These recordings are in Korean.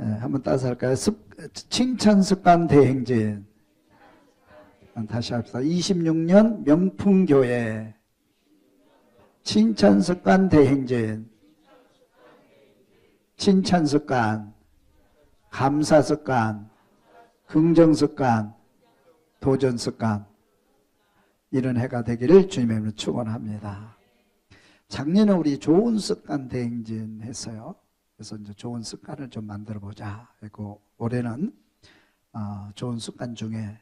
한번 따서 할까요? 칭찬 습관 대행진. 다시 합시다. 26년 명품교회 칭찬 습관 대행진. 칭찬 습관, 감사 습관, 긍정 습관, 도전 습관, 이런 해가 되기를 주님의 이름으로 축원합니다. 작년에 우리 좋은 습관 대행진 했어요. 그래서 이제 좋은 습관을 좀 만들어 보자. 그리고 올해는 좋은 습관 중에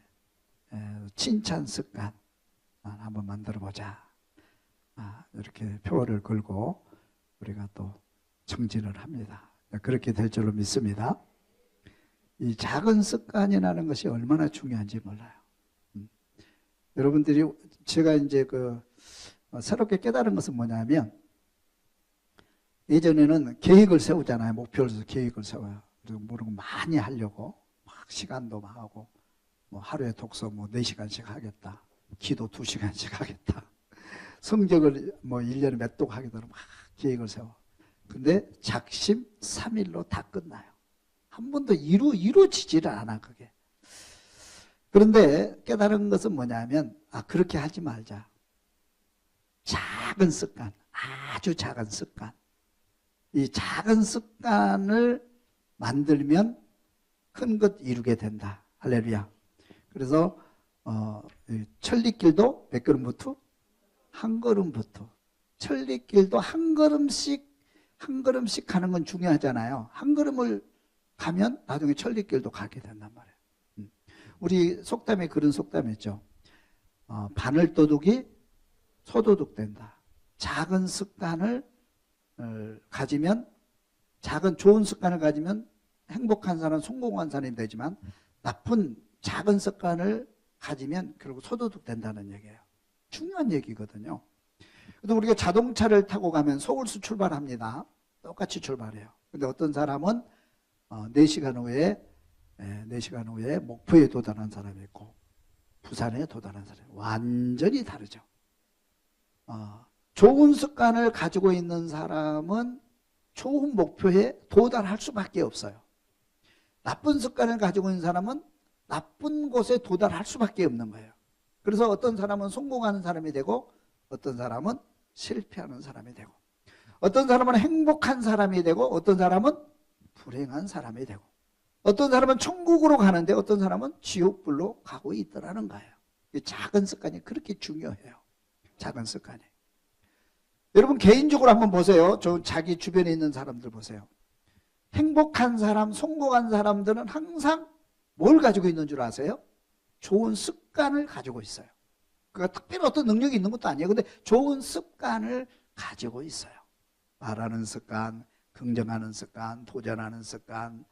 칭찬 습관 한번 만들어 보자. 이렇게 표어를 걸고 우리가 또 정진을 합니다. 그렇게 될 줄로 믿습니다. 이 작은 습관이라는 것이 얼마나 중요한지 몰라요. 여러분들이 제가 이제 새롭게 깨달은 것은 뭐냐면, 예전에는 계획을 세우잖아요. 목표를 세워서 계획을 세워요. 그리고 모르는 거 많이 하려고 막 시간도 막 하고, 뭐 하루에 독서 4시간씩 하겠다, 기도 2시간씩 하겠다, 성적을 1년에 몇 독 하겠다, 막 계획을 세워. 근데 작심 3일로 다 끝나요. 한 번도 이루어지지를 않아, 그게. 그런데 깨달은 것은 뭐냐면, 그렇게 하지 말자. 작은 습관, 아주 작은 습관. 이 작은 습관을 만들면 큰 것 이루게 된다. 할렐루야. 그래서 천리길도 몇 걸음부터? 한 걸음부터. 천리길도 한 걸음씩 가는 건 중요하잖아요. 한 걸음을 가면 나중에 천리길도 가게 된단 말이에요. 우리 속담에 그런 속담이 있죠. 바늘도둑이 소도둑 된다. 작은 습관을 가지면, 작은 좋은 습관을 가지면 행복한 사람, 성공한 사람이 되지만, 나쁜 작은 습관을 가지면 결국 소도둑 된다는 얘기예요. 중요한 얘기거든요. 그래서 우리가 자동차를 타고 가면 서울서 출발합니다. 똑같이 출발해요. 근데 어떤 사람은 4시간 후에 목포에 도달한 사람이 있고 부산에 도달한 사람이 완전히 다르죠. 좋은 습관을 가지고 있는 사람은 좋은 목표에 도달할 수밖에 없어요. 나쁜 습관을 가지고 있는 사람은 나쁜 곳에 도달할 수밖에 없는 거예요. 그래서 어떤 사람은 성공하는 사람이 되고, 어떤 사람은 실패하는 사람이 되고, 어떤 사람은 행복한 사람이 되고, 어떤 사람은 불행한 사람이 되고, 어떤 사람은 천국으로 가는데 어떤 사람은 지옥불로 가고 있더라는 거예요. 작은 습관이 그렇게 중요해요. 작은 습관이. 여러분 개인적으로 한번 보세요. 자기 주변에 있는 사람들 보세요. 행복한 사람, 성공한 사람들은 항상 뭘 가지고 있는 줄 아세요? 좋은 습관을 가지고 있어요. 그러니까 특별히 어떤 능력이 있는 것도 아니에요. 근데 좋은 습관을 가지고 있어요. 말하는 습관, 긍정하는 습관, 도전하는 습관,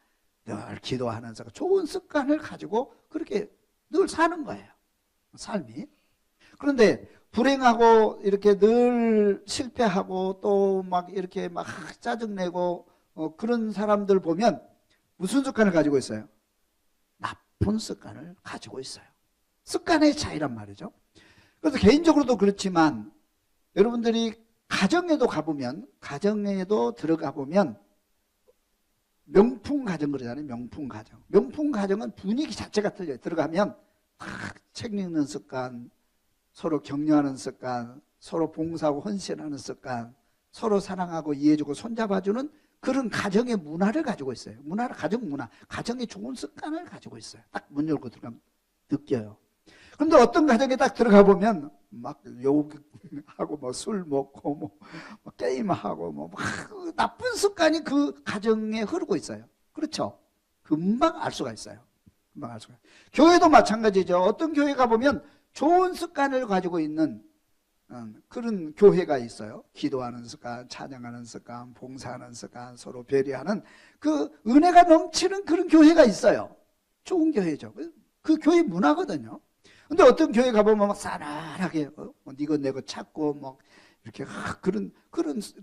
늘 기도하는 습관, 좋은 습관을 가지고 그렇게 늘 사는 거예요. 삶이. 그런데 불행하고 이렇게 늘 실패하고 또 막 이렇게 막 짜증내고 그런 사람들 보면 무슨 습관을 가지고 있어요? 나쁜 습관을 가지고 있어요. 습관의 차이란 말이죠. 그래서 개인적으로도 그렇지만 여러분들이 가정에도 들어가 보면 명품 가정 그러잖아요. 명품 가정. 명품 가정은 분위기 자체가 틀려요. 들어가면 책 읽는 습관, 서로 격려하는 습관, 서로 봉사하고 헌신하는 습관, 서로 사랑하고 이해해주고 손잡아주는 그런 가정의 문화를 가지고 있어요. 가정 문화, 가정의 좋은 습관을 가지고 있어요. 딱 문 열고 들어가면 느껴요. 그런데 어떤 가정에 딱 들어가 보면 막 욕하고 뭐 술 먹고 뭐 게임하고 뭐 나쁜 습관이 그 가정에 흐르고 있어요. 그렇죠? 금방 알 수가 있어요. 금방 알 수가 있어요. 교회도 마찬가지죠. 어떤 교회 가보면 좋은 습관을 가지고 있는 그런 교회가 있어요. 기도하는 습관, 찬양하는 습관, 봉사하는 습관, 서로 배려하는 그 은혜가 넘치는 그런 교회가 있어요. 좋은 교회죠. 그 교회 문화거든요. 근데 어떤 교회 가보면 막 싸늘하게 니거 내거 찾고 막 이렇게 그런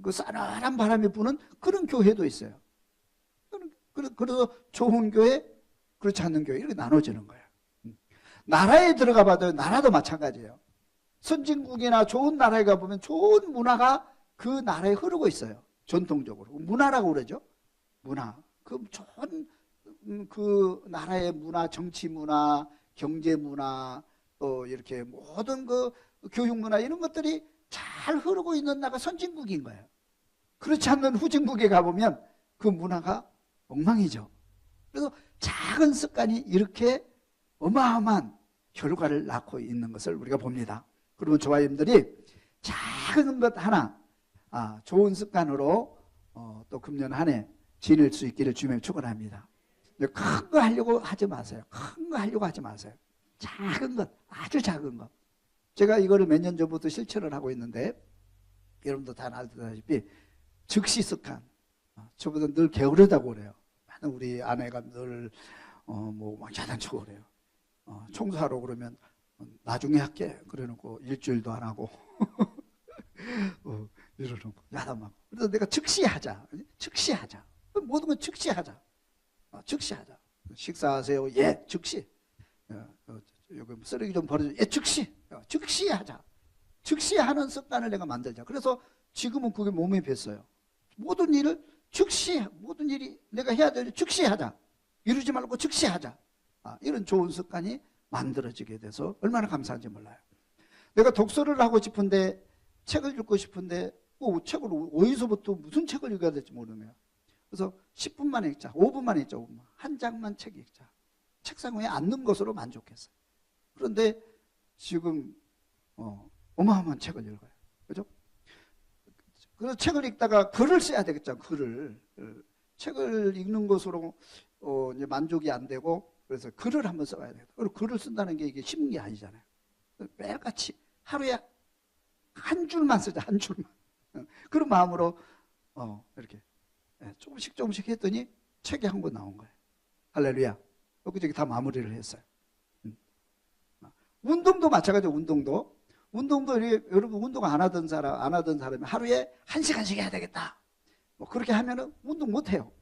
그 싸늘한 바람이 부는 그런 교회도 있어요. 그래서 좋은 교회, 그렇지 않는 교회 이렇게 나눠지는 거예요. 나라에 들어가 봐도 나라도 마찬가지예요. 선진국이나 좋은 나라에 가보면 좋은 문화가 그 나라에 흐르고 있어요. 전통적으로 문화라고 그러죠. 문화. 그 좋은 그 나라의 문화, 정치 문화, 경제 문화, 또 이렇게 모든 그 교육 문화 이런 것들이 잘 흐르고 있는 나라가 선진국인 거예요. 그렇지 않는 후진국에 가보면 그 문화가 엉망이죠. 그래서 작은 습관이 이렇게 어마어마한 결과를 낳고 있는 것을 우리가 봅니다. 그러면 조아님들이 작은 것 하나 좋은 습관으로 또 금년 한 해 지낼 수 있기를 주님의 축원합니다. 큰 거 하려고 하지 마세요. 큰 거 하려고 하지 마세요. 작은 것, 아주 작은 것. 제가 이거를 몇 년 전부터 실천을 하고 있는데 여러분도 다 아시다시피 즉시 습관. 저보다 늘 게으르다고 그래요. 우리 아내가 늘 막 야단치고 그래요. 청소하러 그러면 나중에 할게. 그래놓고 일주일도 안 하고 이러놓고 야단하고. 그래서 내가 즉시 하자. 즉시 하자. 모든 건 즉시 하자. 즉시 하자. 식사하세요. 예, 즉시. 여기 쓰레기 좀 버려줘. 예, 즉시. 즉시 하자. 즉시 하는 습관을 내가 만들자. 그래서 지금은 그게 몸에 뱄어요. 모든 일을 즉시, 모든 일이 내가 해야 될 일 즉시 하자. 이러지 말고 즉시 하자. 이런 좋은 습관이 만들어지게 돼서 얼마나 감사한지 몰라요. 내가 독서를 하고 싶은데, 책을 읽고 싶은데 책을 어디서부터 무슨 책을 읽어야 될지 모르는 거예요. 그래서 10분만 읽자, 5분만 읽자, 5분만. 한 장만 책 읽자. 책상 위에 앉는 것으로 만족했어요. 그런데 지금 어마어마한 책을 읽어요. 그죠? 그래서 책을 읽다가 글을 써야 되겠죠. 글을. 책을 읽는 것으로 이제 만족이 안 되고, 그래서 글을 한번 써야 되겠다. 그리고 글을 쓴다는 게 이게 쉬운 게 아니잖아요. 매일같이 하루에 한 줄만 쓰자, 한 줄만. 그런 마음으로 이렇게 조금씩 했더니 책이 한 권 나온 거예요. 할렐루야. 여기저기 다 마무리를 했어요. 운동도 마찬가지예요. 운동도 여러분 운동 안 하던 사람이 하루에 1시간씩 해야 되겠다. 뭐 그렇게 하면은 운동 못 해요.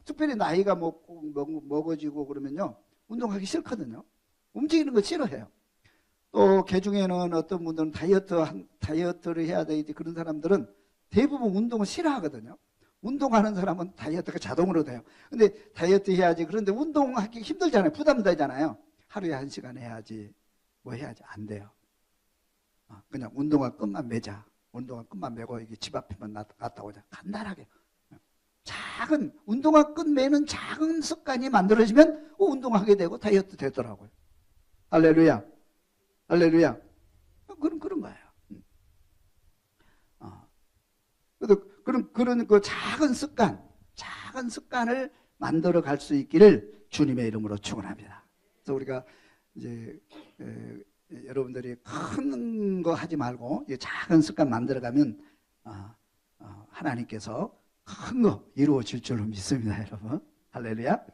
특별히 나이가 먹어지고 그러면요, 운동하기 싫거든요. 움직이는 거 싫어해요. 또 개중에는 어떤 분들은 다이어트를 해야 되지, 그런 사람들은 대부분 운동을 싫어하거든요. 운동하는 사람은 다이어트가 자동으로 돼요. 근데 다이어트 해야지. 그런데 운동하기 힘들잖아요. 부담되잖아요. 하루에 1시간 해야지. 뭐 해야지. 안 돼요. 그냥 운동화 끝만 매자. 운동화 끝만 매고 이게 집 앞에만 갔다 오자. 간단하게. 운동화 끝 매는 작은 습관이 만들어지면 운동하게 되고 다이어트 되더라고요. 할렐루야. 할렐루야. 그런 거예요. 그런 그 작은 습관을 만들어 갈 수 있기를 주님의 이름으로 축원합니다. 그래서 우리가 이제 여러분들이 큰 거 하지 말고 작은 습관 만들어 가면 하나님께서 큰 거 이루어질 줄로 믿습니다, 여러분. 할렐루야.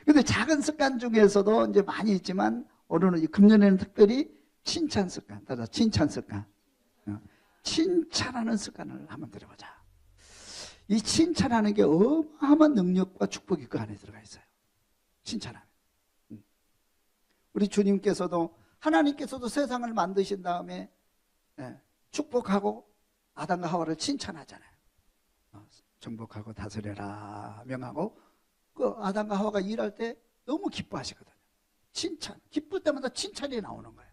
근데 작은 습관 중에서도 이제 많이 있지만 오늘은 금년에는 특별히 칭찬 습관, 칭찬 습관. 칭찬하는 습관을 한번 들어보자. 이 칭찬하는 게 어마어마한 능력과 축복이 그 안에 들어가 있어요. 칭찬하는. 우리 주님께서도, 하나님께서도 세상을 만드신 다음에 축복하고 아담과 하와를 칭찬하잖아요. 정복하고 다스려라 명하고, 그 아담과 하와가 일할 때 너무 기뻐하시거든요. 칭찬, 기쁠 때마다 칭찬이 나오는 거예요.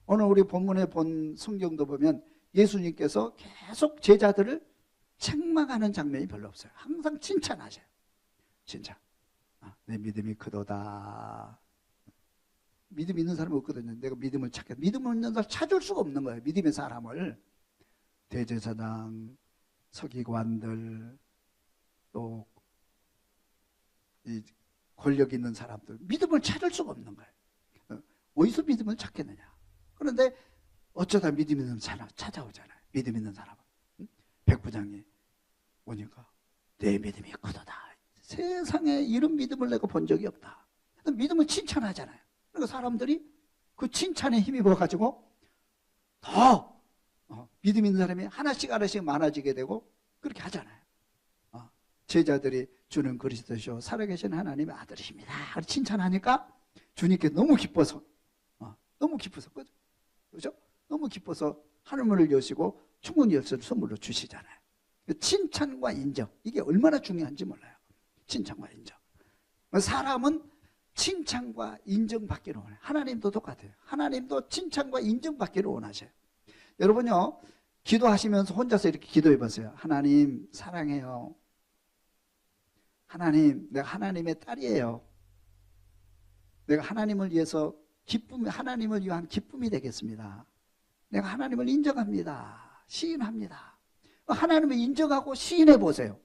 오늘 우리 본문에 본 성경도 보면 예수님께서 계속 제자들을 책망하는 장면이 별로 없어요. 항상 칭찬하셔요. 칭찬. 내 믿음이 크도다. 믿음 있는 사람이 없거든요. 내가 믿음을 찾겠다. 믿음 있는 사람 찾을 수가 없는 거예요. 믿음의 사람을. 대제사장, 서기관들, 또 이 권력 있는 사람들, 믿음을 찾을 수가 없는 거예요. 어디서 믿음을 찾겠느냐. 그런데 어쩌다 믿음 있는 사람 찾아오잖아요. 믿음 있는 사람은. 백부장이 오니까 내 믿음이 크도다. 세상에 이런 믿음을 내가 본 적이 없다. 믿음을 칭찬하잖아요. 그러니까 사람들이 그 칭찬에 힘입어가지고 더 믿음 있는 사람이 하나씩 많아지게 되고 그렇게 하잖아요. 제자들이 주는 그리스도시요 살아계신 하나님의 아들이십니다. 칭찬하니까 주님께 너무 기뻐서 그죠? 너무 기뻐서 하늘문을 여시고 충분히 열쇠를 선물로 주시잖아요. 칭찬과 인정, 이게 얼마나 중요한지 몰라요. 칭찬과 인정. 사람은 칭찬과 인정받기를 원해요. 하나님도 똑같아요. 하나님도 칭찬과 인정받기를 원하셔요. 여러분요, 기도하시면서 혼자서 이렇게 기도해 보세요. 하나님 사랑해요. 하나님, 내가 하나님의 딸이에요. 내가 하나님을 위해서 하나님을 위한 기쁨이 되겠습니다. 내가 하나님을 인정합니다. 시인합니다. 하나님을 인정하고 시인해 보세요.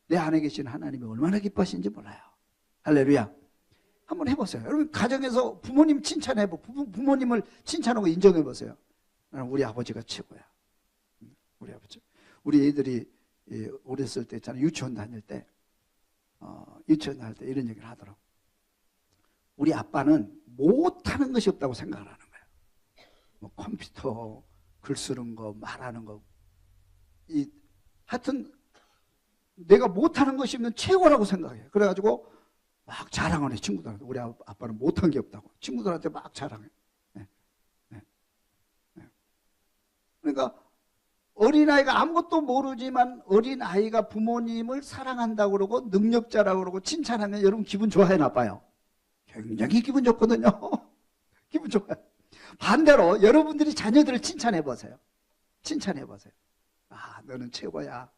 내 안에 계신 하나님이 얼마나 기뻐하시는지 몰라요. 할렐루야. 한번 해보세요. 여러분 가정에서 부모님 칭찬해보고 부모님을 칭찬하고 인정해보세요. 나는 우리 아버지가 최고야. 우리 아버지. 우리 애들이 어렸을 때 있잖아요. 유치원 다닐 때 이런 얘기를 하더라고. 우리 아빠는 못하는 것이 없다고 생각을 하는 거예요. 뭐 컴퓨터, 글 쓰는 거, 말하는 거. 하여튼 내가 못하는 것이 있는 최고라고 생각해요. 그래가지고 막 자랑을 해, 친구들한테. 우리 아빠는 못한 게 없다고. 친구들한테 막 자랑해. 네. 네. 네. 그러니까 어린아이가 아무것도 모르지만 어린아이가 부모님을 사랑한다고 그러고 능력자라고 그러고 칭찬하면 여러분 기분 좋아요, 나빠요? 굉장히 기분 좋거든요. 기분 좋아요. 반대로 여러분들이 자녀들을 칭찬해 보세요. 칭찬해 보세요. 아, 너는 최고야.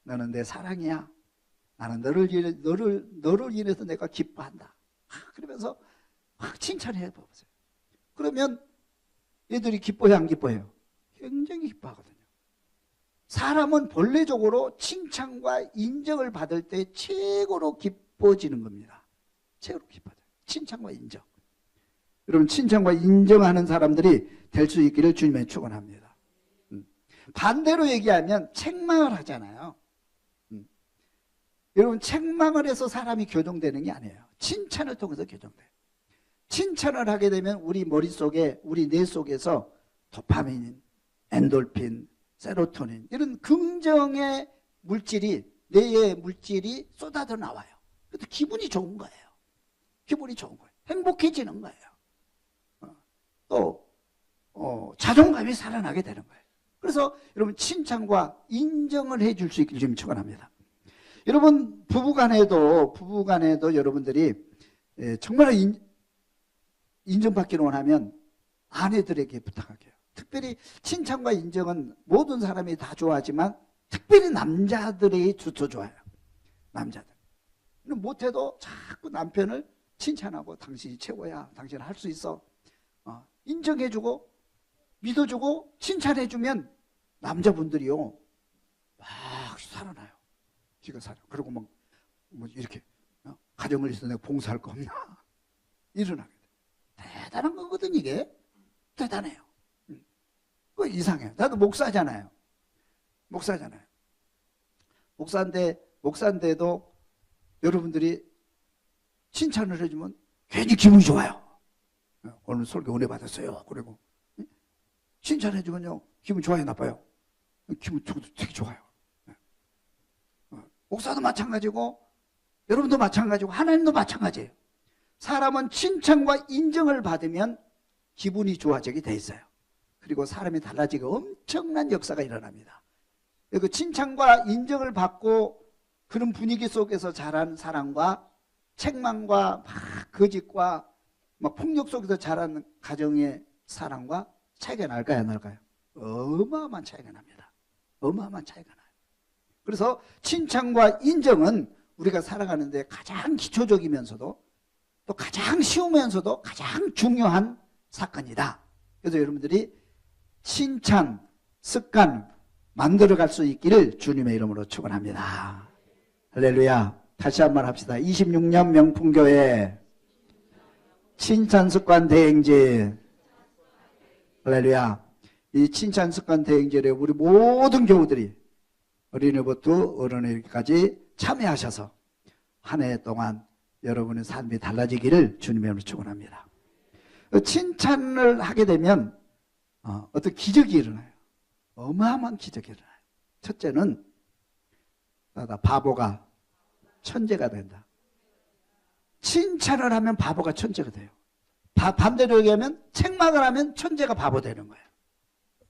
너는 내 사랑이야. 나는 너를 인해서 내가 기뻐한다. 그러면서 막 칭찬해 보세요. 그러면 얘들이 기뻐해요, 안 기뻐해요? 굉장히 기뻐하거든요. 사람은 본래적으로 칭찬과 인정을 받을 때 최고로 기뻐지는 겁니다. 최고로 기뻐져요. 칭찬과 인정. 여러분 칭찬과 인정하는 사람들이 될 수 있기를 주님의 축원합니다. 반대로 얘기하면 책망을 하잖아요. 여러분 책망을 해서 사람이 교정되는 게 아니에요. 칭찬을 통해서 교정돼요. 칭찬을 하게 되면 우리 머릿속에 우리 뇌 속에서 도파민, 엔돌핀, 세로토닌 이런 긍정의 물질이 뇌의 물질이 쏟아져 나와요. 그래서 기분이 좋은 거예요. 기분이 좋은 거예요. 행복해지는 거예요. 또 자존감이 살아나게 되는 거예요. 그래서 여러분 칭찬과 인정을 해줄 수 있기를 좀 축원합니다. 여러분 부부간에도 여러분들이 정말 인정받기를 원하면 아내들에게 부탁할게요. 특별히 칭찬과 인정은 모든 사람이 다 좋아하지만 특별히 남자들이 더 좋아요. 남자들. 못해도 자꾸 남편을 칭찬하고 당신이 최고야. 당신 할 수 있어. 인정해주고 믿어주고 칭찬해주면 남자분들이요 막 살아나요. 지가 살아. 그리고 뭐 이렇게 가정을 위해서 내가 봉사할 거 없나? 일어나게 돼. 대단한 거거든 이게. 대단해요. 그거 이상해요. 나도 목사잖아요. 목사인데도 여러분들이 칭찬을 해주면 괜히 기분이 좋아요. 오늘 설교 은혜 받았어요. 그리고 칭찬해주면요 기분 좋아요, 나빠요? 기분 되게 좋아요. 목사도 마찬가지고 여러분도 마찬가지고 하나님도 마찬가지예요. 사람은 칭찬과 인정을 받으면 기분이 좋아지게 돼 있어요. 그리고 사람이 달라지고 엄청난 역사가 일어납니다. 그 칭찬과 인정을 받고 그런 분위기 속에서 자란 사람과 책망과 막 거짓과 막 폭력 속에서 자란 가정의 사람과 차이가 날까요, 안 날까요? 어마어마한 차이가 납니다. 어마어마한 차이가 나요. 그래서 칭찬과 인정은 우리가 살아가는 데 가장 기초적이면서도 또 가장 쉬우면서도 가장 중요한 사건이다. 그래서 여러분들이 칭찬 습관 만들어갈 수 있기를 주님의 이름으로 축원합니다. 할렐루야. 다시 한번 합시다. 26년 명품교회 칭찬 습관 대행진. 할렐루야. 이 칭찬 습관 대행진에 우리 모든 교우들이 어린이부터 어른이까지 참여하셔서 한 해 동안 여러분의 삶이 달라지기를 주님의 이름으로 축원합니다. 칭찬을 하게 되면 어떤 기적이 일어나요. 어마어마한 기적이 일어나요. 첫째는 바보가 천재가 된다. 칭찬을 하면 바보가 천재가 돼요. 반대로 얘기하면 책망을 하면 천재가 바보 되는 거예요.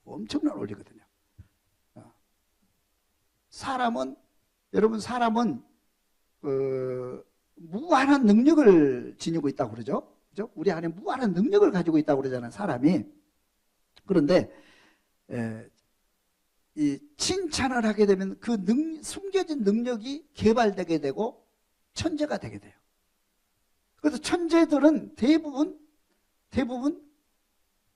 엄청난 원리거든요. 여러분 사람은 무한한 능력을 지니고 있다고 그러죠. 그죠? 우리 안에 무한한 능력을 가지고 있다고 그러잖아요, 사람이. 그런데 이 칭찬을 하게 되면 그 숨겨진 능력이 개발되게 되고 천재가 되게 돼요. 그래서 천재들은 대부분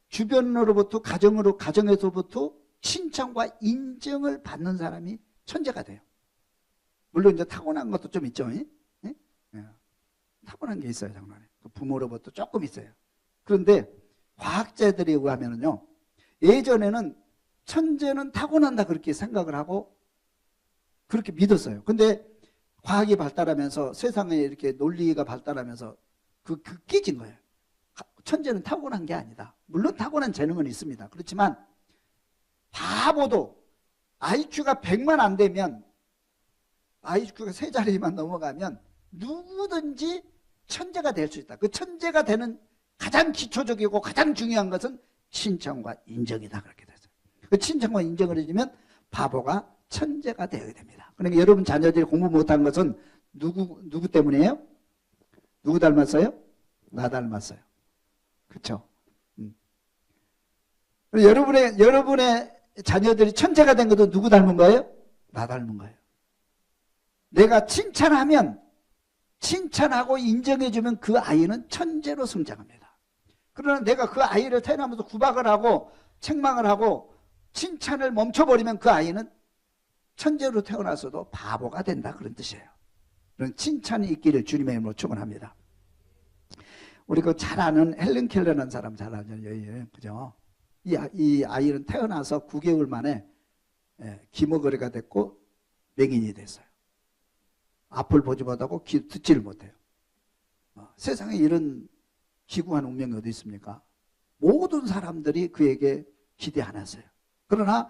주변으로부터 가정에서부터 칭찬과 인정을 받는 사람이 천재가 돼요. 물론 이제 타고난 것도 좀 있죠. 예? 예. 타고난 게 있어요, 장난에. 부모로부터 조금 있어요. 그런데 과학자들에 의하면요, 예전에는 천재는 타고난다 그렇게 생각을 하고 그렇게 믿었어요. 근데 과학이 발달하면서 세상에 이렇게 논리가 발달하면서 그 깨진 거예요. 천재는 타고난 게 아니다. 물론 타고난 재능은 있습니다. 그렇지만 바보도 IQ가 100만 안 되면, IQ가 세 자리만 넘어가면 누구든지 천재가 될 수 있다. 그 천재가 되는 가장 기초적이고 가장 중요한 것은 칭찬과 인정이다. 그렇게 됐어요. 그 칭찬과 인정을 해주면 바보가 천재가 되어야 됩니다. 그러니까 여러분 자녀들이 공부 못한 것은 누구 때문이에요? 누구 닮았어요? 나 닮았어요. 그렇죠? 여러분의 자녀들이 천재가 된 것도 누구 닮은 거예요? 나 닮은 거예요. 내가 칭찬하고 인정해주면 그 아이는 천재로 성장합니다. 그러나 내가 그 아이를 태어나면서 구박을 하고 책망을 하고 칭찬을 멈춰버리면 그 아이는 천재로 태어나서도 바보가 된다, 그런 뜻이에요. 그런 칭찬이 있기를 주님의 이름으로 축원합니다. 우리 그 잘 아는 헬렌 켈러라는 사람 잘 아죠, 그죠? 이 아이는 태어나서 9개월 만에 기머거리가 됐고 맹인이 됐어요. 앞을 보지 못하고 듣지를 못해요. 세상에 이런 기구한 운명이 어디 있습니까? 모든 사람들이 그에게 기대 안 했어요. 그러나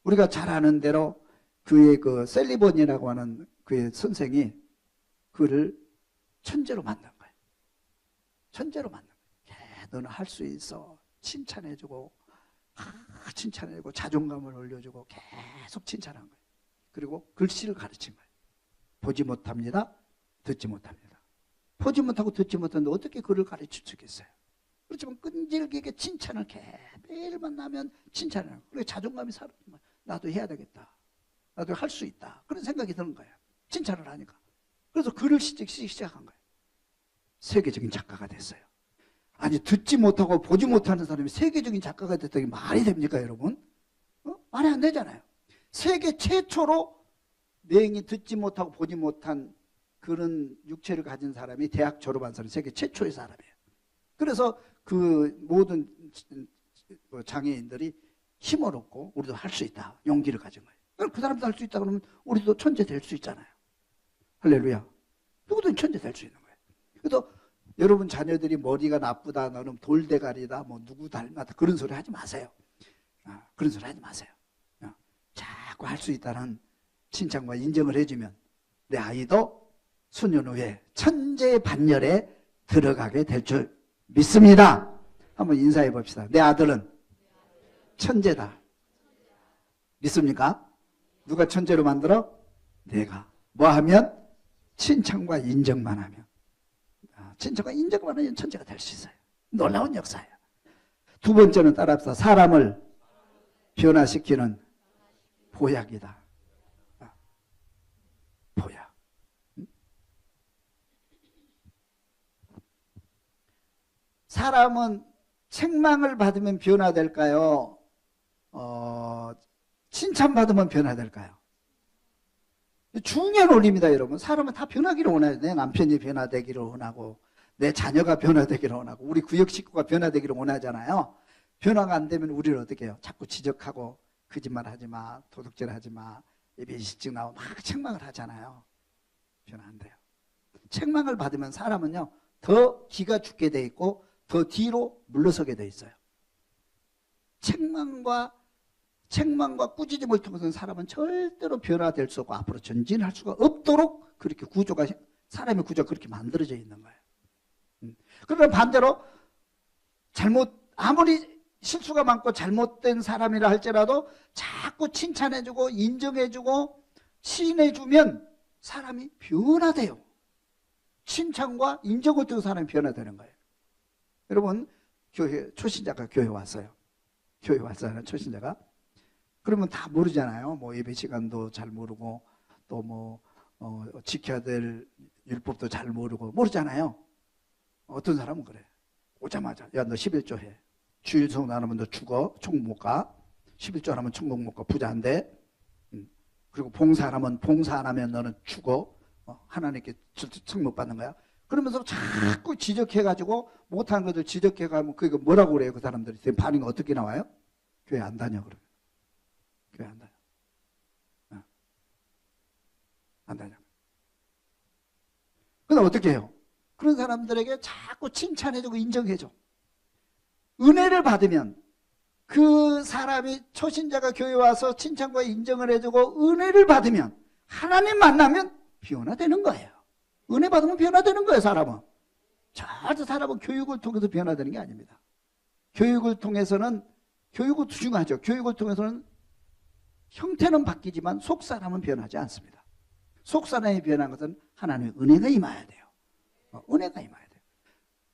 우리가 잘 아는 대로 그의 그 셀리번이라고 하는 그의 선생이 그를 천재로 만든 거예요. 천재로 만든 거예요. 너는 할 수 있어. 칭찬해주고, 칭찬해주고, 자존감을 올려주고, 계속 칭찬한 거예요. 그리고 글씨를 가르친 거예요. 보지 못합니다. 듣지 못합니다. 보지 못하고 듣지 못하는데 어떻게 글을 가르칠 수 있겠어요? 그렇지만 끈질기게 칭찬을 매일 만나면 칭찬을 하고, 그리고 자존감이 사라지는 거예요. 나도 해야 되겠다. 나도 할 수 있다. 그런 생각이 드는 거예요. 칭찬을 하니까. 그래서 글을 시작한 거예요. 세계적인 작가가 됐어요. 아니, 듣지 못하고 보지 못하는 사람이 세계적인 작가가 됐다는 게 말이 됩니까, 여러분? 말이 안 되잖아요. 세계 최초로 맹이 듣지 못하고 보지 못한 그런 육체를 가진 사람이 대학 졸업한 사람이 세계 최초의 사람이에요. 그래서 그 모든 장애인들이 힘을 얻고 우리도 할 수 있다, 용기를 가진 거예요. 그 사람도 할 수 있다 그러면 우리도 천재 될 수 있잖아요. 할렐루야. 누구든 천재 될 수 있는 거예요. 그래서 여러분 자녀들이 머리가 나쁘다, 너는 돌대가리다, 뭐 누구 닮았다, 그런 소리 하지 마세요. 그런 소리 하지 마세요. 자꾸 할 수 있다는 칭찬과 인정을 해주면 내 아이도 수년 후에 천재의 반열에 들어가게 될 줄 믿습니다. 한번 인사해 봅시다. 내 아들은 천재다. 믿습니까? 누가 천재로 만들어? 내가. 뭐 하면? 칭찬과 인정만 하면. 칭찬과 인정만 하면 천재가 될 수 있어요. 놀라운 역사예요. 두 번째는 따라합시다. 사람을 변화시키는 보약이다. 보약. 사람은 책망을 받으면 변화될까요? 칭찬받으면 변화될까요? 중요한 원리입니다, 여러분. 사람은 다 변하기를 원해요. 내 남편이 변화되기를 원하고, 내 자녀가 변화되기를 원하고, 우리 구역 식구가 변화되기를 원하잖아요. 변화가 안 되면 우리를 어떻게 해요? 자꾸 지적하고, 거짓말 하지 마, 도둑질 하지 마, 입에 일찍 나오고 막 책망을 하잖아요. 변화 안 돼요. 책망을 받으면 사람은요, 더 기가 죽게 돼 있고, 더 뒤로 물러서게 돼 있어요. 책망과 꾸짖음을 통해서는 사람은 절대로 변화될 수 없고 앞으로 전진할 수가 없도록 그렇게 사람의 구조가 그렇게 만들어져 있는 거예요. 그러나 반대로 아무리 실수가 많고 잘못된 사람이라 할지라도 자꾸 칭찬해주고 인정해주고 시인해주면 사람이 변화돼요. 칭찬과 인정을 통해서 사람이 변화되는 거예요. 여러분, 교회 초신자가 교회 왔어요. 교회 왔잖아요, 초신자가. 그러면 다 모르잖아요. 뭐 예배 시간도 잘 모르고 또 뭐 지켜야 될 율법도 잘 모르잖아요. 어떤 사람은 그래. 오자마자 야, 너 11조 해. 주일 성도 안 하면 너 죽어. 천국 못 가. 11조 안 하면 천국 못 가. 부자 안 돼. 그리고 봉사 안 하면 너는 죽어. 하나님께 청 못 받는 거야. 그러면서 자꾸 지적해가지고 못한 것들 지적해가면 그게 뭐라고 그래요? 그 사람들이 반응이 어떻게 나와요? 교회 안 다녀 그러면. 교회 안 다녀. 안 다녀. 근데 어떻게 해요? 그런 사람들에게 자꾸 칭찬해주고 인정해줘. 은혜를 받으면 그 사람이 초신자가 교회 와서 칭찬과 인정을 해주고 은혜를 받으면 하나님 만나면 변화되는 거예요. 은혜 받으면 변화되는 거예요, 사람은. 절대 사람은 교육을 통해서 변화되는 게 아닙니다. 교육을 통해서는, 교육은 중요하죠. 교육을 통해서는 형태는 바뀌지만 속 사람은 변하지 않습니다. 속 사람이 변한 것은 하나님의 은혜가 임해야 돼요. 은혜가 임해야 돼요.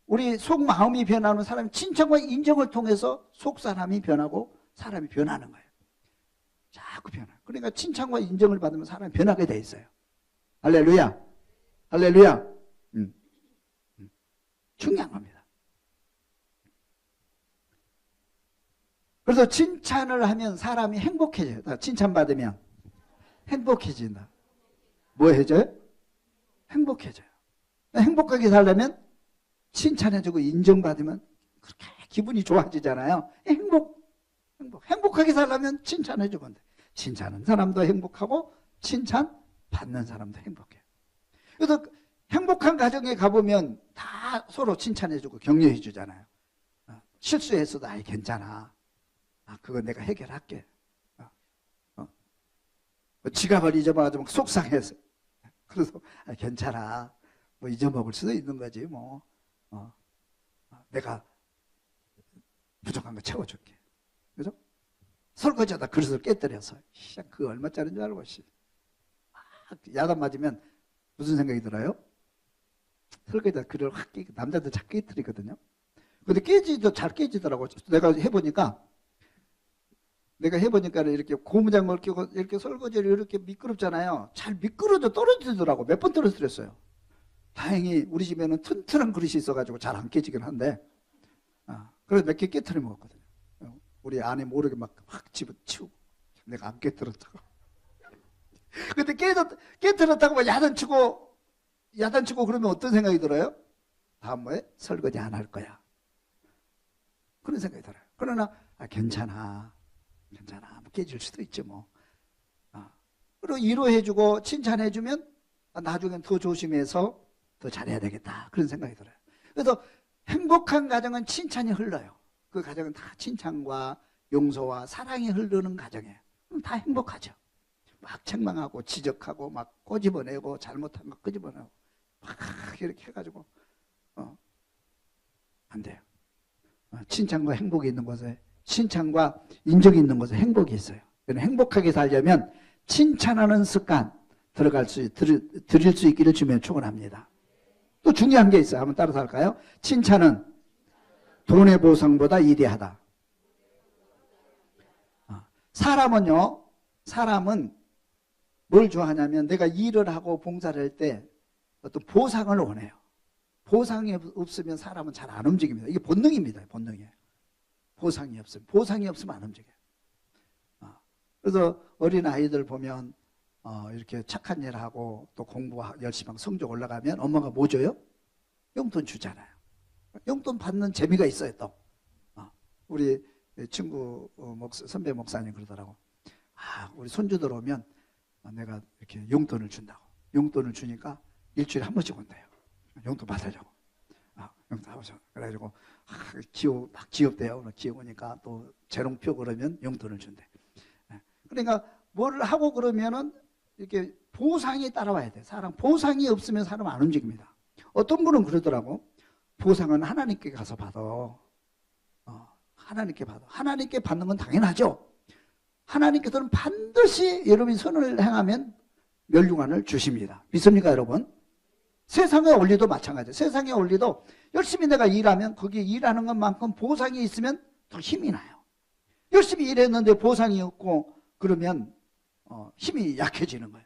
우리 속 마음이 변하는 사람이 칭찬과 인정을 통해서 속 사람이 변하고 사람이 변하는 거예요. 자꾸 변화. 그러니까 칭찬과 인정을 받으면 사람이 변하게 돼 있어요. 할렐루야. 할렐루야. 중요한 겁니다. 그래서 칭찬을 하면 사람이 행복해져요. 칭찬받으면 행복해진다. 뭐 해져요? 행복해져요. 행복하게 살려면 칭찬해주고 인정받으면 그렇게 기분이 좋아지잖아요. 행복하게 살려면 칭찬해주면 돼. 칭찬하는 사람도 행복하고 칭찬받는 사람도 행복해요. 그래서 행복한 가정에 가보면 다 서로 칭찬해주고 격려해 주잖아요. 실수했어도 아이 괜찮아. 그거 내가 해결할게. 지갑을 잊어먹어가지고 속상해서. 그래서 괜찮아. 뭐 잊어먹을 수도 있는 거지 뭐. 내가 부족한 거 채워줄게. 그죠? 설거지하다 그릇을 깨뜨려서 그거 얼마짜리인 줄 알고 야단 맞으면 무슨 생각이 들어요? 설거지다 그릇을 확 깨, 남자들 잘 깨뜨리거든요. 근데 깨지도 잘 깨지더라고. 내가 해보니까 이렇게 고무장갑을 끼고 이렇게 설거지를 이렇게 미끄럽잖아요. 잘 미끄러져 떨어지더라고. 몇 번 떨어뜨렸어요. 다행히 우리 집에는 튼튼한 그릇이 있어가지고 잘 안 깨지긴 한데, 그래서 몇 개 깨트려 먹었거든요. 우리 아내 모르게 막 확 집어치우고 내가 안 깨뜨렸다고. 근데 깨뜨렸다고 막 야단치고 그러면 어떤 생각이 들어요? 다음번에 설거지 안 할 거야. 그런 생각이 들어요. 그러나 괜찮아. 뭐 깨질 수도 있지 뭐. 그리고 위로해주고 칭찬해주면 나중엔 더 조심해서 더 잘해야 되겠다. 그런 생각이 들어요. 그래서 행복한 가정은 칭찬이 흘러요. 그 가정은 다 칭찬과 용서와 사랑이 흐르는 가정이에요. 그럼 다 행복하죠. 막 책망하고 지적하고 막 꼬집어내고 잘못한 거 끄집어내고 막 이렇게 해가지고 안 돼요. 칭찬과 행복이 있는 곳에, 칭찬과 인정이 있는 곳에 행복이 있어요. 행복하게 살려면 칭찬하는 습관 드릴 수 있기를 주면 축원합니다. 또 중요한 게 있어요. 한번 따라서 할까요? 칭찬은 돈의 보상보다 위대하다. 사람은 뭘 좋아하냐면 내가 일을 하고 봉사를 할 때 어떤 보상을 원해요. 보상이 없으면 사람은 잘 안 움직입니다. 이게 본능입니다. 본능이에요. 보상이 없으면 안 움직여요. 그래서 어린 아이들 보면 이렇게 착한 일 하고 또 공부 열심히 하고 성적 올라가면 엄마가 뭐 줘요? 용돈 주잖아요. 용돈 받는 재미가 있어요. 또 우리 친구 선배 목사님 그러더라고. 우리 손주들 오면 내가 이렇게 용돈을 준다고. 용돈을 주니까 일주일에 한 번씩 온대요. 용돈 받으려고. 용돈 한 번씩. 그래가지고 막 기업대요. 기업오니까 또 재롱표 그러면 용돈을 준대. 그러니까 뭘 하고 그러면은 이렇게 보상이 따라와야 돼. 보상이 없으면 사람 안 움직입니다. 어떤 분은 그러더라고. 보상은 하나님께 가서 받아. 하나님께 받아. 하나님께 받는 건 당연하죠. 하나님께서는 반드시 여러분이 선을 행하면 멸류관을 주십니다. 믿습니까, 여러분? 세상의 원리도 마찬가지예요. 세상의 원리도 열심히 내가 일하면 거기 일하는 것만큼 보상이 있으면 더 힘이 나요. 열심히 일했는데 보상이 없고 그러면 힘이 약해지는 거예요.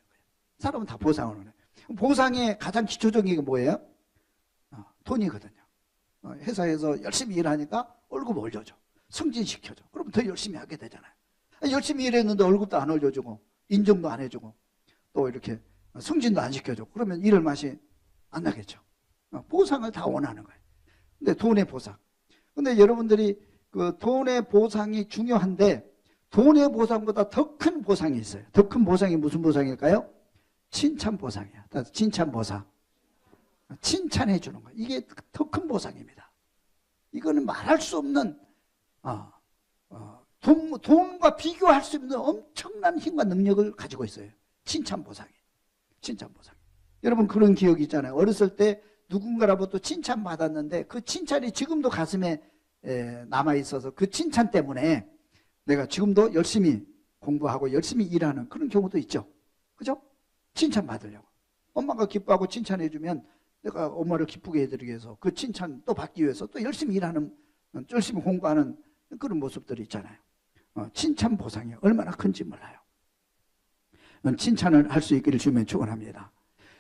사람은 다 보상을 원해요. 보상의 가장 기초적인 게 뭐예요? 돈이거든요. 회사에서 열심히 일하니까 월급 올려줘. 승진시켜줘. 그럼 더 열심히 하게 되잖아요. 열심히 일했는데 월급도 안 올려주고 인정도 안 해주고 또 이렇게 승진도 안 시켜줘. 그러면 일할 맛이 안 나겠죠. 보상을 다 원하는 거예요. 근데 돈의 보상. 근데 여러분들이 그 돈의 보상이 중요한데 돈의 보상보다 더 큰 보상이 있어요. 더 큰 보상이 무슨 보상일까요? 칭찬 보상이야. 칭찬 보상. 칭찬해 주는 거예요. 이게 더 큰 보상입니다. 이거는 말할 수 없는 돈과 비교할 수 없는 엄청난 힘과 능력을 가지고 있어요. 칭찬 보상이. 칭찬 보상. 여러분 그런 기억이 있잖아요. 어렸을 때 누군가로부터 칭찬 받았는데 그 칭찬이 지금도 가슴에 남아 있어서 그 칭찬 때문에 내가 지금도 열심히 공부하고 열심히 일하는 그런 경우도 있죠. 그죠? 칭찬 받으려고. 엄마가 기뻐하고 칭찬해 주면 내가 엄마를 기쁘게 해드리기 위해서 그 칭찬 또 받기 위해서 또 열심히 일하는, 열심히 공부하는 그런 모습들이 있잖아요. 칭찬 보상이 얼마나 큰지 몰라요. 칭찬을 할 수 있기를 주면 축원합니다.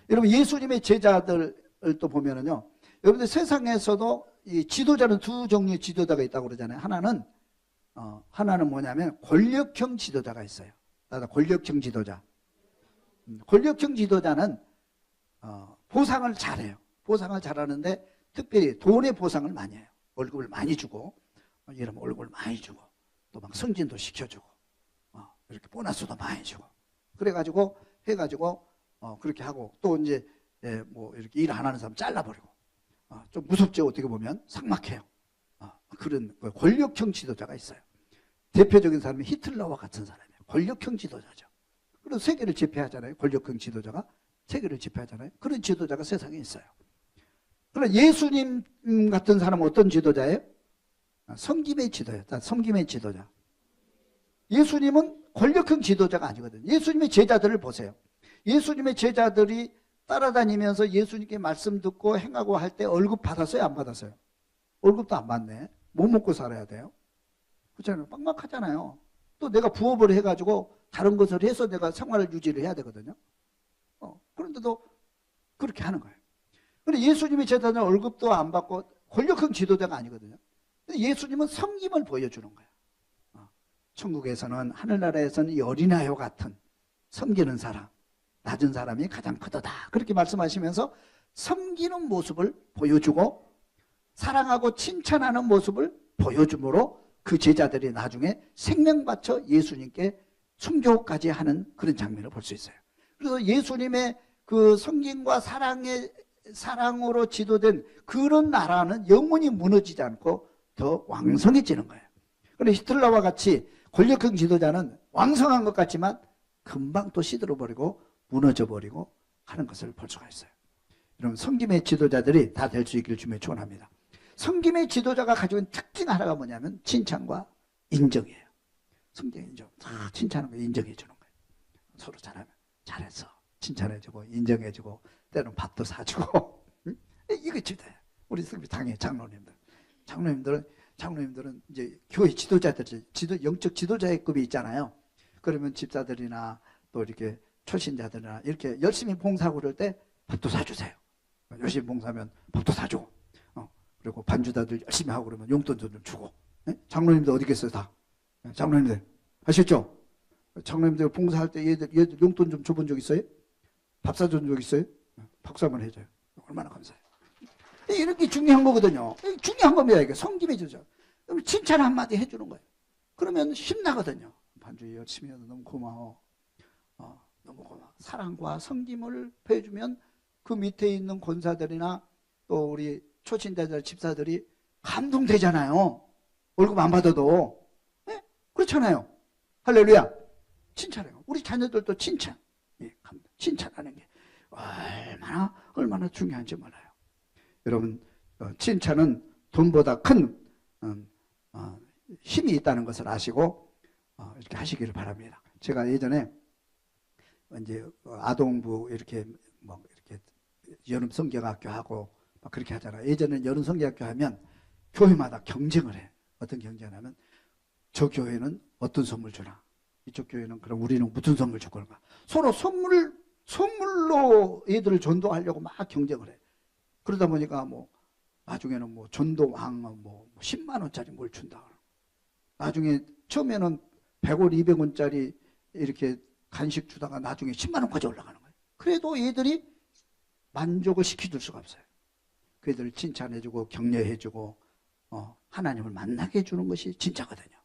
여러분 예수님의 제자들을 또 보면은요, 여러분들 세상에서도 이 지도자는 두 종류의 지도자가 있다고 그러잖아요. 하나는 뭐냐면 권력형 지도자가 있어요. 권력형 지도자. 권력형 지도자는 보상을 잘해요. 보상을 잘하는데 특별히 돈의 보상을 많이 해요. 월급을 많이 주고, 이러면 월급을 많이 주고, 또 막 승진도 시켜주고, 이렇게 보너스도 많이 주고, 그래가지고 해가지고 그렇게 하고 또 이제 뭐 이렇게 일 안 하는 사람 잘라버리고, 좀 무섭죠. 어떻게 보면 삭막해요. 그런 권력형 지도자가 있어요. 대표적인 사람이 히틀러와 같은 사람이에요. 권력형 지도자죠. 그래서 세계를 지배하잖아요. 권력형 지도자가 세계를 지배하잖아요. 그런 지도자가 세상에 있어요. 그러나 예수님 같은 사람은 어떤 지도자예요? 섬김의 지도예요. 섬김의 지도자. 예수님은 권력형 지도자가 아니거든요. 예수님의 제자들을 보세요. 예수님의 제자들이 따라다니면서 예수님께 말씀 듣고 행하고 할 때 월급 받았어요? 안 받았어요? 월급도 안 받네. 뭐 먹고 살아야 돼요? 그렇잖아요. 빡빡하잖아요. 또 내가 부업을 해가지고 다른 것을 해서 내가 생활을 유지를 해야 되거든요. 그런데도 그렇게 하는 거예요. 그런데 예수님의 제자들은 월급도 안 받고 권력형 지도자가 아니거든요. 근데 예수님은 섬김을 보여주는 거예요. 천국에서는, 하늘나라에서는 이 어린아이와 같은 섬기는 사람, 낮은 사람이 가장 크도다. 그렇게 말씀하시면서 섬기는 모습을 보여주고 사랑하고 칭찬하는 모습을 보여줌으로 그 제자들이 나중에 생명 바쳐 예수님께 순교까지 하는 그런 장면을 볼 수 있어요. 그래서 예수님의 그 섬김과 사랑으로 지도된 그런 나라는 영원히 무너지지 않고 더 왕성해지는 거예요. 그런데 히틀러와 같이 권력형 지도자는 왕성한 것 같지만 금방 또 시들어버리고 무너져버리고 하는 것을 볼 수가 있어요. 여러분 섬김의 지도자들이 다 될 수 있기를 주며 축원합니다. 섬김의 지도자가 가지고 있는 특징 하나가 뭐냐면 칭찬과 인정이에요. 섬김 인정. 다 칭찬하는 거 인정해 주는 거예요. 서로 잘하면 잘했어. 칭찬해주고 인정해주고 때로는 밥도 사주고 이거 지도예요. 우리 당의 장로님들은 이제 교회 지도자들이 영적 지도자의 급이 있잖아요. 그러면 집사들이나 또 이렇게 초신자들이나 이렇게 열심히 봉사하고 그럴 때 밥도 사주세요. 열심히 봉사하면 밥도 사주고, 그리고 반주자들 열심히 하고 그러면 용돈도 좀 주고. 장로님들 어디 계세요 다? 장로님들 아셨죠? 장로님들 봉사할 때 얘들 용돈 좀 줘본 적 있어요? 밥 사준 적 있어요? 박수 한번 해줘요. 얼마나 감사해요. 이렇게 중요한 거거든요. 중요한 겁니다. 이게 섬김해 주죠. 칭찬 한마디 해주는 거예요. 그러면 힘나거든요. 반주 열심히 해서 너무 고마워. 너무 고마워. 사랑과 섬김을 보여주면 그 밑에 있는 권사들이나 또 우리 초신자들, 집사들이 감동되잖아요. 월급 안 받아도. 네? 그렇잖아요. 할렐루야. 칭찬해요. 우리 자녀들도 칭찬. 칭찬하는 게 얼마나 중요한지 몰라요. 여러분 칭찬은 돈보다 큰 힘이 있다는 것을 아시고 이렇게 하시기를 바랍니다. 제가 예전에 이제 아동부 이렇게 여름 성경학교 하고 막 그렇게 하잖아요. 예전에는 여름 성경학교 하면 교회마다 경쟁을 해. 어떤 경쟁을 하면 저 교회는 어떤 선물 주나, 이쪽 교회는 그럼 우리는 무슨 선물 줄 건가. 서로 선물로 애들을 전도하려고 막 경쟁을 해. 그러다 보니까 뭐 나중에는 뭐 전도왕 뭐 10만 원짜리 뭘 준다. 나중에 처음에는 100원, 200원짜리 이렇게 간식 주다가 나중에 10만 원까지 올라가는 거예요. 그래도 얘들이 만족을 시켜줄 수가 없어요. 그 애들을 칭찬해주고 격려해주고 하나님을 만나게 해주는 것이 진짜거든요.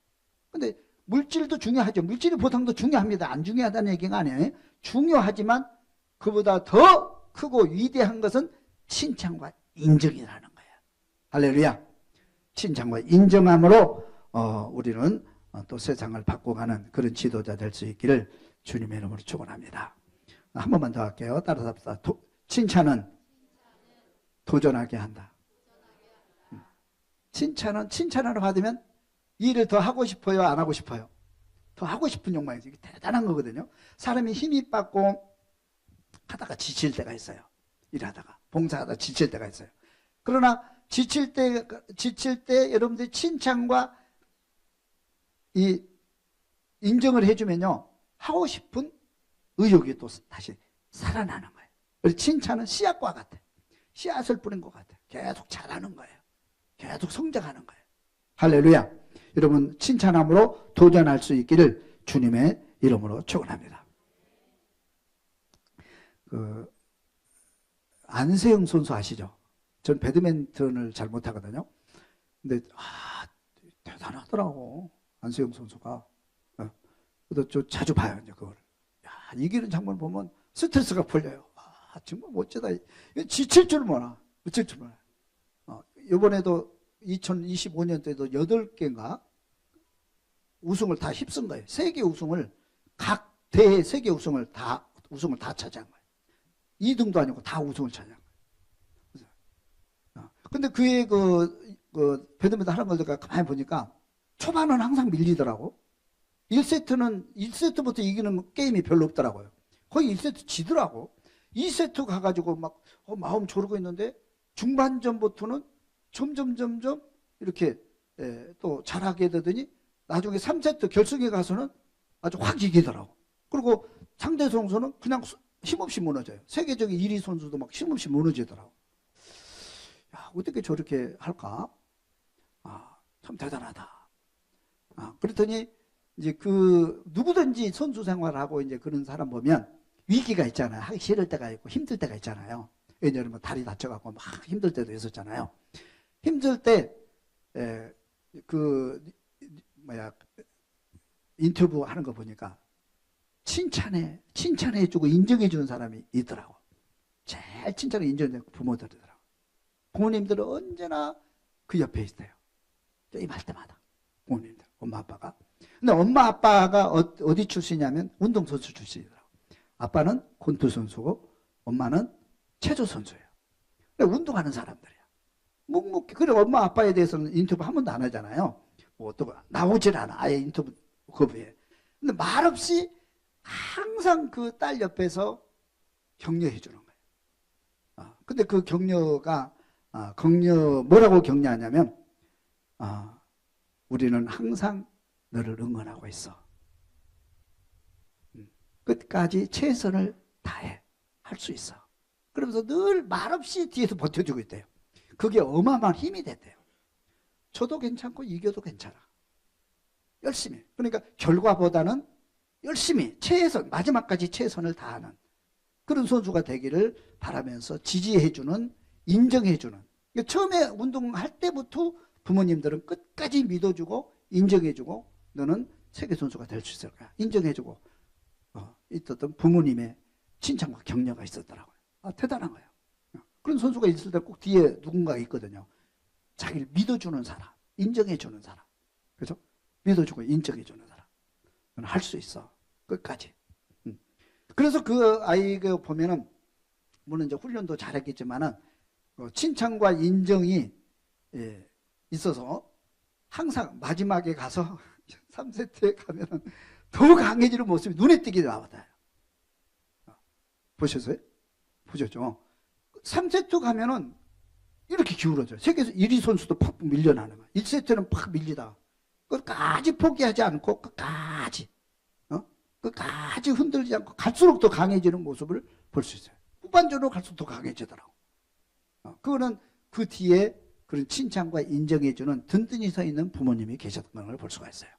근데 물질도 중요하죠. 물질이 보상도 중요합니다. 안 중요하다는 얘기가 아니에요. 중요하지만 그보다 더 크고 위대한 것은 칭찬과 인정이라는 거예요. 할렐루야. 칭찬과 인정함으로 우리는 또 세상을 바꿔가는 그런 지도자 될 수 있기를 주님의 이름으로 축원합니다. 한 번만 더 할게요. 따라서 합시다. 칭찬은 도전하게 한다. 칭찬을 받으면 일을 더 하고 싶어요, 안 하고 싶어요? 더 하고 싶은 욕망이죠. 이게 대단한 거거든요. 사람이 힘이 빠고 하다가 지칠 때가 있어요. 일하다가 봉사하다가 지칠 때가 있어요. 그러나 지칠 때 여러분들이 칭찬과 이 인정을 해주면요, 하고 싶은 의욕이 또 다시 살아나는 거예요. 그래서 칭찬은 씨앗과 같아. 씨앗을 뿌린 것 같아. 계속 자라는 거예요. 계속 성장하는 거예요. 할렐루야. 여러분, 칭찬함으로 도전할 수 있기를 주님의 이름으로 축원합니다. 안세영 선수 아시죠? 전 배드민턴을 잘 못하거든요. 근데 대단하더라고, 안세영 선수가. 그래서 저 자주 봐요, 이제 그걸. 이기는 장면 보면 스트레스가 풀려요. 정말 멋지다. 지칠 줄 몰라. 미칠 줄 몰라. 이번에도 2025년도에도 8개인가 우승을 다 휩쓴 거예요. 세계 우승을, 각 대회 세계 우승을 다 차지한 거예요. 2등도 아니고 다 우승을 차지한 거예요. 근데 그의 배드민턴 하는 걸 제가 가만히 보니까 초반은 항상 밀리더라고. 1세트부터 이기는 게임이 별로 없더라고요. 거의 1세트 지더라고. 2세트 가가지고 막 마음 졸고 있는데 중반전부터는 점점 이렇게 또 잘하게 되더니 나중에 3세트 결승에 가서는 아주 확 이기더라고. 그리고 상대 선수는 그냥 힘없이 무너져요. 세계적인 1위 선수도 막 힘없이 무너지더라고. 야, 어떻게 저렇게 할까? 참 대단하다. 그랬더니 이제 누구든지 선수 생활하고 이제 그런 사람 보면 위기가 있잖아요. 하기 싫을 때가 있고 힘들 때가 있잖아요. 왜냐하면 다리 다쳐갖고 막 힘들 때도 있었잖아요. 힘들 때 인터뷰 하는 거 보니까 칭찬해주고 인정해주는 사람이 있더라고. 제일 칭찬을 인정해주는 부모들이더라고. 부모님들은 언제나 그 옆에 있어요. 게임할 때마다. 부모님들, 엄마 아빠가. 근데 엄마 아빠가 어디 출신이냐면 운동선수 출신이더라고. 아빠는 권투 선수고 엄마는 체조 선수예요. 운동하는 사람들이야. 묵묵히. 그래, 엄마 아빠에 대해서는 인터뷰 한 번도 안 하잖아요. 뭐 또 나오질 않아. 아예 인터뷰 거부해. 근데 말없이 항상 그 딸 옆에서 격려해 주는 거예요. 근데 그 격려가 뭐라고 격려하냐면 우리는 항상 너를 응원하고 있어. 끝까지 최선을 다해. 할 수 있어. 그러면서 늘 말없이 뒤에서 버텨주고 있대요. 그게 어마어마한 힘이 됐대요. 저도 괜찮고 이겨도 괜찮아. 열심히. 그러니까 결과보다는 열심히 최선, 마지막까지 최선을 다하는 그런 선수가 되기를 바라면서 지지해주는, 인정해주는. 그러니까 처음에 운동할 때부터 부모님들은 끝까지 믿어주고 인정해주고 너는 세계선수가 될 수 있을 거야. 인정해주고 있었던 부모님의 칭찬과 격려가 있었더라고요. 대단한 거예요. 그런 선수가 있을 때 꼭 뒤에 누군가가 있거든요. 자기를 믿어주는 사람, 인정해주는 사람. 그죠? 믿어주고 인정해주는 사람. 너는 할 수 있어. 끝까지. 그래서 그 아이가 보면은, 물론 이제 훈련도 잘했겠지만은, 칭찬과 인정이 있어서 항상 마지막에 가서 3세트에 가면은 더 강해지는 모습이 눈에 띄게 나왔다. 보셨어요? 보셨죠? 3세트 가면은 이렇게 기울어져요. 세계에서 1위 선수도 팍 밀려나는 거야. 1세트는 팍 밀리다. 끝까지 포기하지 않고 끝까지 흔들리지 않고 갈수록 더 강해지는 모습을 볼 수 있어요. 후반전으로 갈수록 더 강해지더라고. 그거는 그 뒤에 그런 칭찬과 인정해주는 든든히 서 있는 부모님이 계셨던 걸 볼 수가 있어요.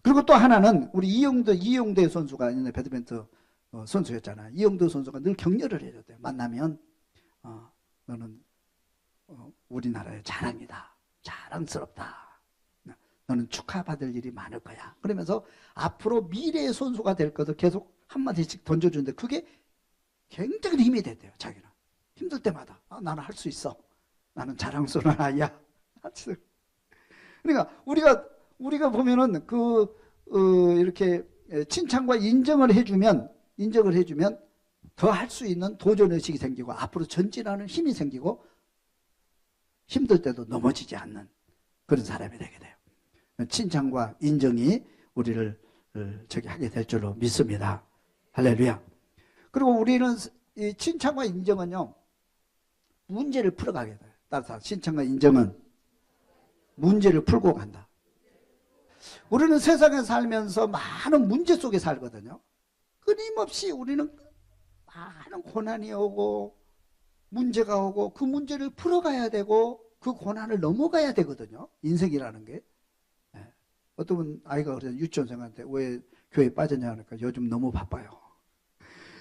그리고 또 하나는 우리 이영대 선수가 옛날에 배드민턴 선수였잖아. 이영도 선수가 늘 격려를 해줬대요. 만나면 너는 우리나라의 자랑이다. 자랑스럽다. 너는 축하받을 일이 많을 거야. 그러면서 앞으로 미래의 선수가 될 것을 계속 한마디씩 던져주는데 그게 굉장히 힘이 됐대요. 자기는. 힘들 때마다 나는 할 수 있어. 나는 자랑스러운 아이야. 그러니까 우리가 보면은 이렇게 칭찬과 인정을 해주면 더 할 수 있는 도전의식이 생기고 앞으로 전진하는 힘이 생기고 힘들 때도 넘어지지 않는 그런 사람이 되게 돼요. 칭찬과 인정이 우리를 하게 될 줄로 믿습니다. 할렐루야. 그리고 우리는 이 칭찬과 인정은요, 문제를 풀어가게 돼요. 따라서 칭찬과 인정은 문제를 풀고 간다. 우리는 세상에 살면서 많은 문제 속에 살거든요. 끊임없이 우리는 많은 고난이 오고 문제가 오고 그 문제를 풀어가야 되고 그 고난을 넘어가야 되거든요. 인생이라는 게. 어떤 분 아이가 그래서 유치원생한테 왜 교회에 빠졌냐 하니까 요즘 너무 바빠요.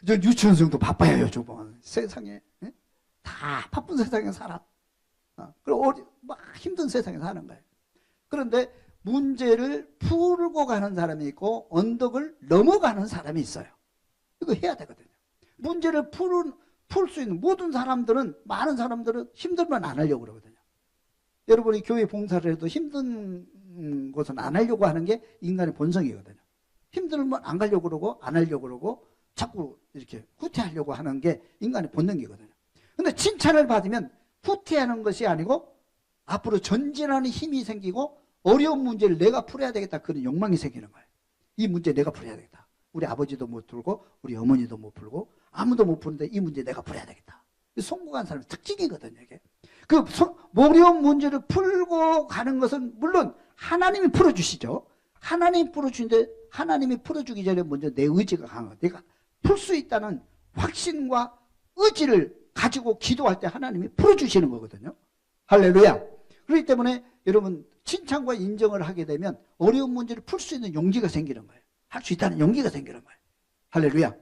저 유치원생도 바빠요 요즘은. 세상에 다 바쁜 세상에 살아. 그리고 막 힘든 세상에 사는 거예요. 그런데 문제를 풀고 가는 사람이 있고 언덕을 넘어가는 사람이 있어요. 이거 해야 되거든요. 문제를 풀 수 있는 모든 사람들은, 많은 사람들은 힘들면 안 하려고 그러거든요. 여러분이 교회 봉사를 해도 힘든 것은 안 하려고 하는 게 인간의 본성이거든요. 힘들면 안 가려고 그러고 안 하려고 그러고 자꾸 이렇게 후퇴하려고 하는 게 인간의 본능이거든요. 근데 칭찬을 받으면 후퇴하는 것이 아니고 앞으로 전진하는 힘이 생기고 어려운 문제를 내가 풀어야 되겠다, 그런 욕망이 생기는 거예요. 이 문제 내가 풀어야 되겠다. 우리 아버지도 못 풀고 우리 어머니도 못 풀고 아무도 못 푸는데 이 문제 내가 풀어야 되겠다. 성공한 사람의 특징이거든요. 이게. 그 어려운 문제를 풀고 가는 것은 물론 하나님이 풀어주시죠. 하나님이 풀어주는데 하나님이 풀어주기 전에 먼저 내 의지가 강하고 내가 풀 수 있다는 확신과 의지를 가지고 기도할 때 하나님이 풀어주시는 거거든요. 할렐루야. 그렇기 때문에 여러분 칭찬과 인정을 하게 되면 어려운 문제를 풀 수 있는 용기가 생기는 거예요. 할 수 있다는 용기가 생기는 거예요. 할렐루야.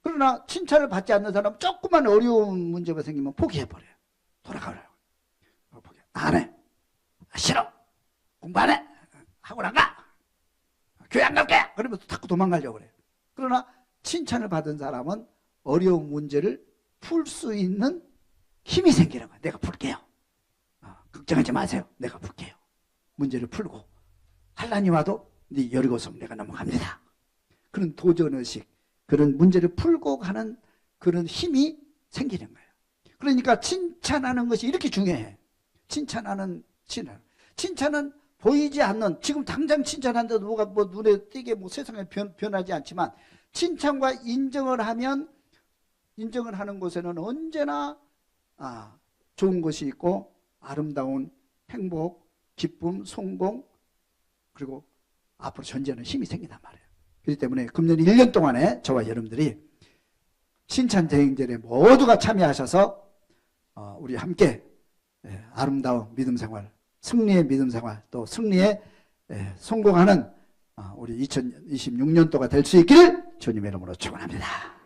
그러나 칭찬을 받지 않는 사람은 조금만 어려운 문제가 생기면 포기해버려요. 돌아가려고. 안 해. 싫어. 공부 안 해. 학원 안 가. 교회 안 갈게. 그러면서 자꾸 도망가려고 그래요. 그러나 칭찬을 받은 사람은 어려운 문제를 풀 수 있는 힘이 생기는 거예요. 내가 풀게요. 걱정하지 마세요. 내가 풀게요. 문제를 풀고 환난이 와도 네 여리고성 내가 넘어갑니다. 그런 도전의식, 그런 문제를 풀고 가는 그런 힘이 생기는 거예요. 그러니까 칭찬하는 것이 이렇게 중요해. 칭찬은 보이지 않는, 지금 당장 칭찬하는데도 뭐가 눈에 띄게 세상에 변하지 않지만 칭찬과 인정을 하면, 인정을 하는 곳에는 언제나 좋은 것이 있고 아름다운 행복, 기쁨, 성공, 그리고 앞으로 전진하는 힘이 생긴단 말이에요. 그렇기 때문에 금년 1년 동안에 저와 여러분들이 칭찬대행전에 모두가 참여하셔서 우리 함께 아름다운 믿음 생활, 승리의 믿음 생활, 또 승리에 성공하는 우리 2026년도가 될 수 있기를 주님의 이름으로 축원합니다.